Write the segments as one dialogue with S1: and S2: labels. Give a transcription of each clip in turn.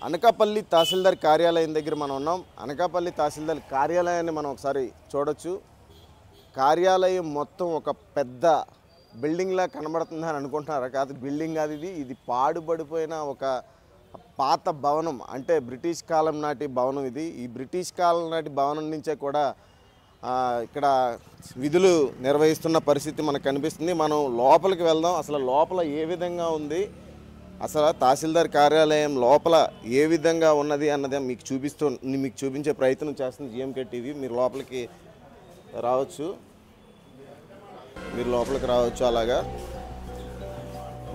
S1: అనకాపల్లి తహసీల్దార్ కార్యాలయం దగ్గర మనం ఉన్నాం. అనకాపల్లి తహసీల్దార్ కార్యాలయాన్ని మనం ఒకసారి చూడొచ్చు. కార్యాలయం మొత్తం ఒక పెద్ద బిల్డింగ్లా కనబడుతుందని అనుకుంటున్నారా? కాదు, బిల్డింగ్ కాదు ఇది. ఇది పాడుబడిపోయిన ఒక పాత భవనం, అంటే బ్రిటిష్ కాలం నాటి భవనం ఇది. ఈ బ్రిటిష్ కాలం నాటి భవనం నుంచే కూడా ఇక్కడ విధులు నిర్వహిస్తున్న పరిస్థితి మనకు కనిపిస్తుంది. మనం లోపలికి వెళ్దాం. అసలు లోపల ఏ విధంగా ఉంది, అసలు తహసీల్దార్ కార్యాలయం లోపల ఏ విధంగా ఉన్నది అన్నది మీకు చూపించే ప్రయత్నం చేస్తుంది జిఎంకే టీవీ. మీరు లోపలికి రావచ్చు, అలాగా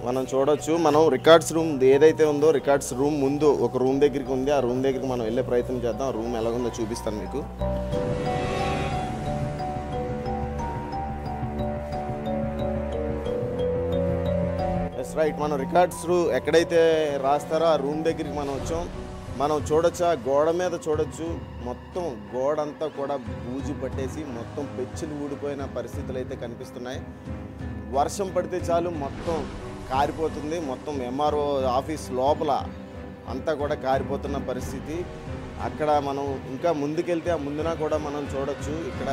S1: మనం చూడొచ్చు. మనం రికార్డ్స్ రూమ్ ఏదైతే ఉందో, రికార్డ్స్ రూమ్ ముందు ఒక రూమ్ దగ్గరికి ఉంది. ఆ రూమ్ దగ్గరికి మనం వెళ్ళే ప్రయత్నం చేద్దాం. ఆ రూమ్ ఎలాగుందో చూపిస్తాను మీకు. రైట్, మనం రికార్డ్స్ ఎక్కడైతే రాస్తారో ఆ రూమ్ దగ్గరికి మనం వచ్చాం. మనం చూడొచ్చు, ఆ గోడ మీద చూడొచ్చు, మొత్తం గోడ అంతా కూడా బూజు పట్టేసి మొత్తం పెచ్చులు ఊడిపోయిన పరిస్థితులు అయితే కనిపిస్తున్నాయి. వర్షం పడితే చాలు మొత్తం కారిపోతుంది. మొత్తం ఎంఆర్ఓ ఆఫీస్ లోపల అంతా కూడా కారిపోతున్న పరిస్థితి. అక్కడ మనం ఇంకా ముందుకెళ్తే ఆ ముందున కూడా మనం చూడొచ్చు. ఇక్కడ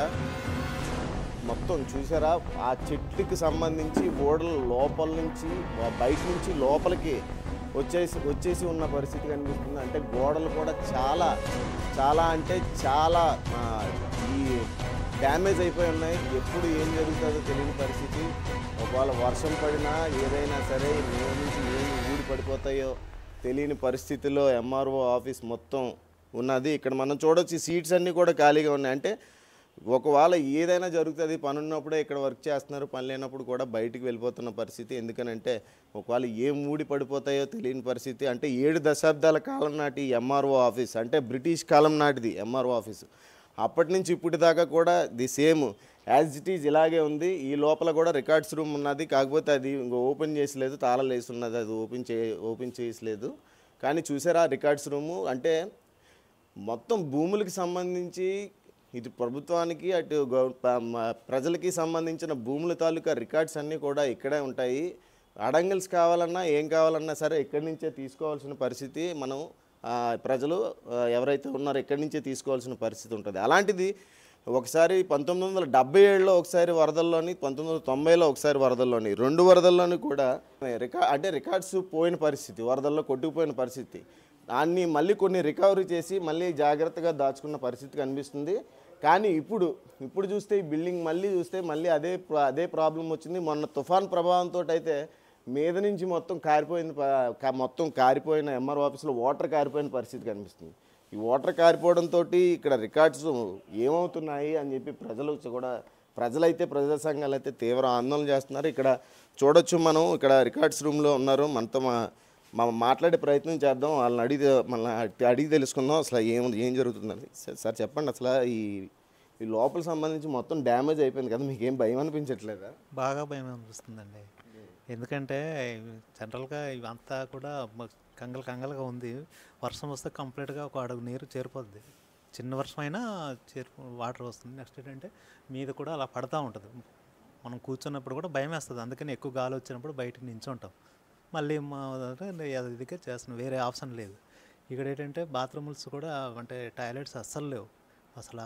S1: మొత్తం చూసారా, ఆ చెట్టుకి సంబంధించి ఓడలు లోపల నుంచి బయట నుంచి లోపలికి వచ్చేసి ఉన్న పరిస్థితి కనిపిస్తుంది. అంటే గోడలు కూడా చాలా అంటే చాలా ఈ డ్యామేజ్ అయిపోయి ఉన్నాయి. ఎప్పుడు ఏం జరుగుతుందో తెలియని పరిస్థితి. ఒకవేళ వర్షం పడినా ఏదైనా సరే నేల నుంచి ఏమి ఊడి పడిపోతాయో తెలియని పరిస్థితిలో ఎంఆర్ఓ ఆఫీస్ మొత్తం ఉన్నది. ఇక్కడ మనం చూడొచ్చు, సీట్స్ అన్నీ కూడా ఖాళీగా ఉన్నాయి. అంటే ఒకవేళ ఏదైనా జరుగుతుంది, పని ఉన్నప్పుడే ఇక్కడ వర్క్ చేస్తున్నారు, పని లేనప్పుడు కూడా బయటికి వెళ్ళిపోతున్న పరిస్థితి. ఎందుకనంటే ఒకవేళ ఏం ఊడి పడిపోతాయో తెలియని పరిస్థితి. అంటే 7 దశాబ్దాల కాలం నాటి ఎంఆర్ఓ ఆఫీస్, అంటే బ్రిటిష్ కాలం నాటిది ఎంఆర్ఓ ఆఫీసు. అప్పటి నుంచి ఇప్పటిదాకా కూడా the same as it is ఇలాగే ఉంది. ఈ లోపల కూడా రికార్డ్స్ రూమ్ ఉన్నది. కాకపోతే అది ఇంకో ఓపెన్ చేసలేదు, తాళాలు వేసి ఉన్నది, అది ఓపెన్ చేసలేదు. కానీ చూసారా రికార్డ్స్ రూము, అంటే మొత్తం భూములకి సంబంధించి ఇటు ప్రభుత్వానికి అటు ప్రజలకి సంబంధించిన భూముల తాలూకా రికార్డ్స్ అన్నీ కూడా ఇక్కడే ఉంటాయి. అడంగల్స్ కావాలన్నా ఏం కావాలన్నా సరే ఇక్కడి నుంచే తీసుకోవాల్సిన పరిస్థితి. మనం ప్రజలు ఎవరైతే ఉన్నారో ఇక్కడి నుంచే తీసుకోవాల్సిన పరిస్థితి ఉంటుంది. అలాంటిది ఒకసారి 1977లో ఒకసారి వరదల్లోని, 1990లో ఒకసారి వరదల్లోని, 2 వరదల్లోని కూడా రికార్డ్స్ పోయిన పరిస్థితి, వరదల్లో కొట్టుకుపోయిన పరిస్థితి. దాన్ని మళ్ళీ కొన్ని రికవరీ చేసి మళ్ళీ జాగ్రత్తగా దాచుకున్న పరిస్థితి కనిపిస్తుంది. కానీ ఇప్పుడు చూస్తే ఈ బిల్డింగ్ మళ్ళీ అదే ప్రాబ్లం వచ్చింది. మొన్న తుఫాన్ ప్రభావంతో అయితే మీద నుంచి మొత్తం కారిపోయిన ఎంఆర్ఓ ఆఫీస్లో వాటర్ కారిపోయిన పరిస్థితి కనిపిస్తుంది. ఈ వాటర్ కారిపోవడంతో ఇక్కడ రికార్డ్స్ ఏమవుతున్నాయి అని చెప్పి ప్రజలైతే ప్రజా సంఘాలు అయితే తీవ్ర ఆందోళన చేస్తున్నారు. ఇక్కడ చూడొచ్చు, మనం ఇక్కడ రికార్డ్స్ రూమ్లో ఉన్నారు. మనతో మాట్లాడే ప్రయత్నం చేద్దాం. వాళ్ళని అడిగి తెలుసుకుందాం అసలు ఏం జరుగుతుందని. సార్ చెప్పండి, అసలు ఈ లోపల సంబంధించి మొత్తం డ్యామేజ్ అయిపోయింది కదా, మీకు ఏం భయం అనిపించట్లేదా?
S2: బాగా భయం అనిపిస్తుందండి. ఎందుకంటే జనరల్గా ఇవంతా కూడా కంగలుగా ఉంది. వర్షం వస్తే కంప్లీట్గా ఒక అడుగు నీరు చేరిపోద్ది. చిన్న వర్షం అయినా వాటర్ వస్తుంది. నెక్స్ట్ ఏంటంటే మీద కూడా అలా పడతా ఉంటుంది. మనం కూర్చున్నప్పుడు కూడా భయం వేస్తుంది. అందుకని ఎక్కువ గాలి వచ్చినప్పుడు బయటకు నించుంటాం. మళ్ళీ ఇదిగా చేస్తున్నాం, వేరే ఆప్షన్ లేదు. ఇక్కడ ఏంటంటే బాత్రూమ్స్ కూడా, అంటే టాయిలెట్స్ అస్సలు లేవు. అసలు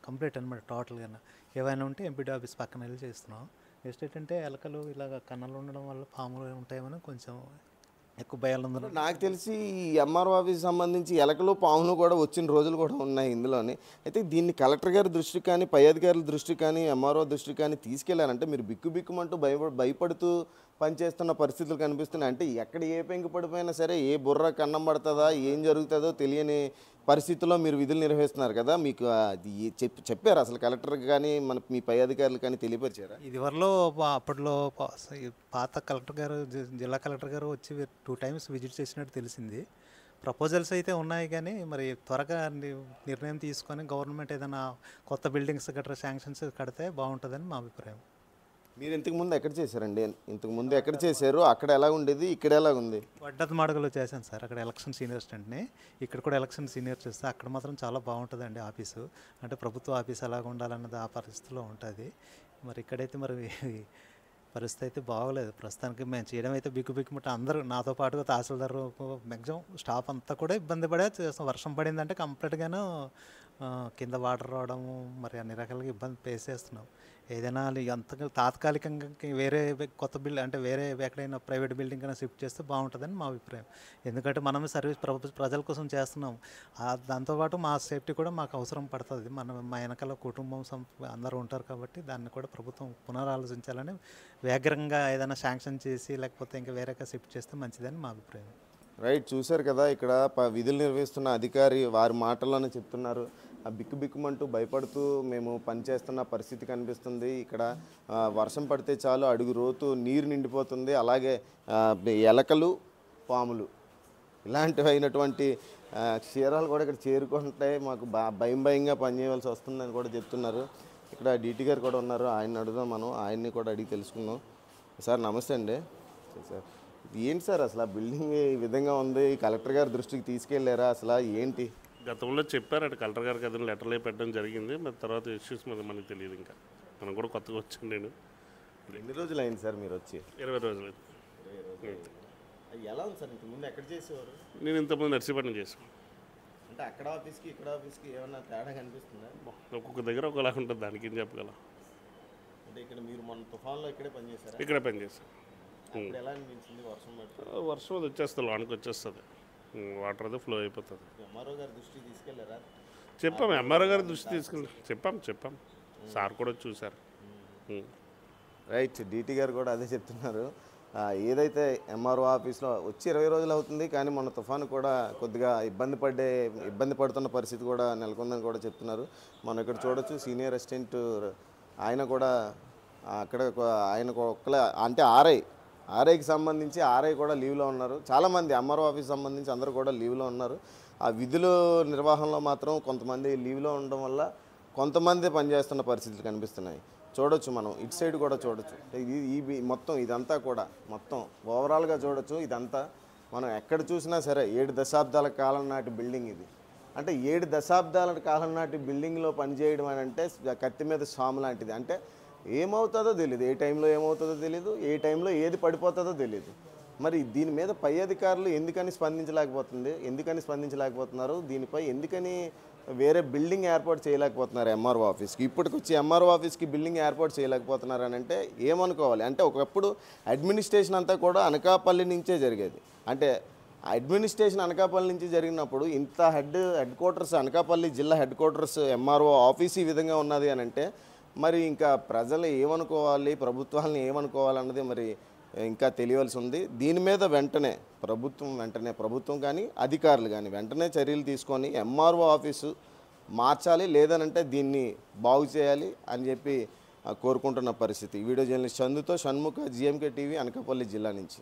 S2: కంప్లీట్ అనమాట టోటల్గా. ఏవైనా ఉంటే ఎంపీడీ ఆఫీస్ పక్కన వెళ్ళి చేస్తున్నాం. నెక్స్ట్ ఏంటంటే ఎలకలు ఇలాగ కన్నలు ఉండడం వల్ల పాములు ఉంటాయేమని కొంచెం ఎక్కువ భయాలు ఉంది.
S1: నాకు తెలిసి ఈ ఎంఆర్ఓ ఆఫీస్ సంబంధించి ఎలకలు పాములు కూడా వచ్చిన రోజులు కూడా ఉన్నాయి ఇందులోని. అయితే దీన్ని కలెక్టర్ గారి దృష్టికి కానీ, పై అధికారుల దృష్టికి కానీ, ఎంఆర్ఓ దృష్టికి కానీ తీసుకెళ్లారంటే మీరు బిక్కుమంటూ భయపడుతూ పనిచేస్తున్న పరిస్థితులు కనిపిస్తున్నాయి. అంటే ఎక్కడ ఏ పెంకు పడిపోయినా సరే, ఏ బుర్ర కన్నం పడుతుందా, ఏం జరుగుతుందో తెలియని పరిస్థితుల్లో మీరు విధులు నిర్వహిస్తున్నారు కదా. మీకు అది చెప్పారు అసలు కలెక్టర్కి కానీ మీ పై అధికారులు కానీ తెలియపరిచారా?
S2: ఇదివరలో అప్పట్లో పాత కలెక్టర్ గారు, జిల్లా కలెక్టర్ గారు వచ్చి 2 times విజిట్ చేసినట్టు తెలిసింది. ప్రపోజల్స్ అయితే ఉన్నాయి, కానీ మరి త్వరగా నిర్ణయం తీసుకొని గవర్నమెంట్ ఏదైనా కొత్త బిల్డింగ్స్ గట్రా శాంక్షన్స్ కడితే బాగుంటుందని మా అభిప్రాయం.
S1: మీరు ఇంతకుముందు ఎక్కడ చేశారండి? ఇంతకుముందు ఎక్కడ చేశారు? అక్కడ ఎలా ఉండేది, ఇక్కడ ఎలా ఉంది?
S2: వడ్డత మాడగలో చేశాను సార్. అక్కడ ఎలక్షన్ సీనియర్ అసిస్టెంట్ని, ఇక్కడ కూడా ఎలక్షన్ సీనియర్ చేస్తే అక్కడ మాత్రం చాలా బాగుంటుందండి ఆఫీసు. అంటే ప్రభుత్వ ఆఫీస్ ఎలాగ ఉండాలన్నది ఆ పరిస్థితిలో ఉంటుంది. మరి ఇక్కడైతే మరి పరిస్థితి అయితే బాగోలేదు ప్రస్తుతానికి. మేము చేయడం అయితే బిక్కుబిక్కుమంటే అందరూ నాతో పాటుగా తహసీల్దార్ మ్యాక్సిమం స్టాఫ్ అంతా కూడా ఇబ్బంది పడే చేస్తాం. వర్షం పడిందంటే కంప్లీట్గాను కింద వాటర్ రావడము, మరి అన్ని రకాలుగా ఇబ్బంది ఫేస్ చేస్తున్నాం. ఏదైనా అంతగా తాత్కాలికంగా వేరే కొత్త బిల్డింగ్ అంటే వేరే ఎక్కడైనా ప్రైవేట్ బిల్డింగ్ అయినా షిఫ్ట్ చేస్తే బాగుంటుందని మా అభిప్రాయం. ఎందుకంటే మనమే సర్వీస్ ప్రజల కోసం చేస్తున్నాం. దాంతోపాటు మా సేఫ్టీ కూడా మాకు అవసరం పడుతుంది. మా వెనకాల కుటుంబం అందరూ ఉంటారు కాబట్టి దాన్ని కూడా ప్రభుత్వం పునరాలోచించాలని, వేగంగా ఏదైనా శాంక్షన్ చేసి లేకపోతే ఇంకా వేరేగా షిఫ్ట్ చేస్తే మంచిదని మా అభిప్రాయం.
S1: రైట్, చూశారు కదా, ఇక్కడ విధులు నిర్వహిస్తున్న అధికారి వారి మాటల్లోనే చెప్తున్నారు. బిక్కుబిక్కుమంటూ భయపడుతూ మేము పనిచేస్తున్న పరిస్థితి కనిపిస్తుంది. ఇక్కడ వర్షం పడితే చాలు అడుగు రోతు నీరు నిండిపోతుంది. అలాగే ఎలకలు, పాములు ఇలాంటివి అయినటువంటి క్షీరాలు కూడా ఇక్కడ చేరుకుంటాయి. మాకు భయంగా పనిచేయవలసి వస్తుందని కూడా చెప్తున్నారు. ఇక్కడ డీటీ గారు కూడా ఉన్నారు, ఆయన అడుగుదాం మనం, ఆయన్ని కూడా అడిగి తెలుసుకుందాం. సార్ నమస్తే అండి. సార్ ఏంటి సార్ అసలు ఆ బిల్డింగ్ ఈ విధంగా ఉంది, కలెక్టర్ గారి దృష్టికి తీసుకెళ్లారా, అసలు ఏంటి?
S3: గతంలో చెప్పారట కలెక్టర్ గారికి, అతను లెటర్లు పెట్టడం జరిగింది. మరి తర్వాత ఇష్యూస్ మీద మనకు తెలియదు. ఇంకా మనం కూడా కొత్తగా వచ్చాను. నేను
S1: ఎన్ని రోజులు అయింది సార్ మీరు వచ్చి?
S3: 20 రోజులు.
S1: ఎలా ఉంది సార్? ఇంతకుముందు ఎక్కడ చేసేవారు?
S3: నేను ఇంతకుముందు నర్సీపట్నం చేసాను.
S1: అంటే అక్కడ ఆఫీస్కి ఇక్కడ ఆఫీస్కి ఏమన్నా తేడా కనిపిస్తుందా?
S3: ఒక్కొక్క దగ్గర ఒకలా ఉంటుంది, దానికి ఏం చెప్పగలం.
S1: అంటే ఇక్కడ మీరు మొన్న తుఫాన్లో ఇక్కడే పనిచేశారా?
S3: ఇక్కడే పనిచేసాను.
S1: ఎలా అనిపించింది వర్షం పడితే?
S3: వర్షం అది వచ్చేస్తుంది, లోనికి వచ్చేస్తుంది, వాటర్ అది ఫ్లో అయిపోతుంది.
S1: ఎంఆర్ఓ గారి దృష్టికి తీసుకెళ్లారా?
S3: చెప్పాము, ఎంఆర్ఓ గారి దృష్టి తీసుకెళ్ళి చెప్పాం. సార్ కూడా చూశారు.
S1: రైట్, డీటీ గారు కూడా అదే చెప్తున్నారు. ఏదైతే ఎంఆర్ఓ ఆఫీస్లో వచ్చి 20 రోజులు అవుతుంది, కానీ మొన్న తుఫాను కూడా కొద్దిగా ఇబ్బంది పడుతున్న పరిస్థితి కూడా నెలకొందని కూడా చెప్తున్నారు. మనం ఇక్కడ చూడొచ్చు, సీనియర్ అసిస్టెంట్ ఆయన కూడా అక్కడ ఆయన ఒక్కలే, అంటే ఆర్ఐకి సంబంధించి ఆర్ఐ కూడా లీవ్లో ఉన్నారు. చాలామంది ఎంఆర్ఓ ఆఫీస్ సంబంధించి అందరూ కూడా లీవ్లో ఉన్నారు. ఆ విధుల నిర్వహణలో మాత్రం కొంతమంది లీవ్లో ఉండడం వల్ల కొంతమంది పనిచేస్తున్న పరిస్థితులు కనిపిస్తున్నాయి. చూడొచ్చు, మనం ఇటు సైడ్ కూడా చూడొచ్చు. మొత్తం ఇదంతా కూడా మొత్తం ఓవరాల్గా చూడొచ్చు. ఇదంతా మనం ఎక్కడ చూసినా సరే 7 దశాబ్దాల కాలం నాటి బిల్డింగ్ ఇది. అంటే 7 దశాబ్దాల కాలం నాటి బిల్డింగ్లో పనిచేయడం అని అంటే కత్తి మీద సాము లాంటిది. అంటే ఏమవుతుందో తెలియదు, ఏ టైంలో ఏమవుతుందో తెలియదు, ఏ టైంలో ఏది పడిపోతుందో తెలియదు. మరి దీని మీద పై అధికారులు ఎందుకని స్పందించలేకపోతున్నారు? దీనిపై ఎందుకని వేరే బిల్డింగ్ ఏర్పాటు చేయలేకపోతున్నారు ఎంఆర్ఓ ఆఫీస్కి? ఇప్పటికొచ్చి ఎంఆర్ఓ ఆఫీస్కి బిల్డింగ్ ఏర్పాటు చేయలేకపోతున్నారు అని అంటే ఏమనుకోవాలి? అంటే ఒకప్పుడు అడ్మినిస్ట్రేషన్ అంతా కూడా అనకాపల్లి నుంచే జరిగేది. అంటే అడ్మినిస్ట్రేషన్ అనకాపల్లి నుంచి జరిగినప్పుడు ఇంత హెడ్ క్వార్టర్స్, అనకాపల్లి జిల్లా హెడ్ క్వార్టర్స్ ఎంఆర్ఓ ఆఫీస్ ఈ విధంగా ఉన్నది అని అంటే మరి ఇంకా ప్రజలు ఏమనుకోవాలి, ప్రభుత్వాలను ఏమనుకోవాలన్నది మరి ఇంకా తెలియవలసి ఉంది. దీని మీద ప్రభుత్వం కానీ అధికారులు కానీ వెంటనే చర్యలు తీసుకొని ఎంఆర్ఓ ఆఫీసు మార్చాలి, లేదనంటే దీన్ని బాగు చేయాలి అని చెప్పి కోరుకుంటున్న పరిస్థితి. వీడియో జర్నలిస్ట్ చందుతో షణ్ముఖ, GMK టీవీ, అనకాపల్లి జిల్లా నుంచి.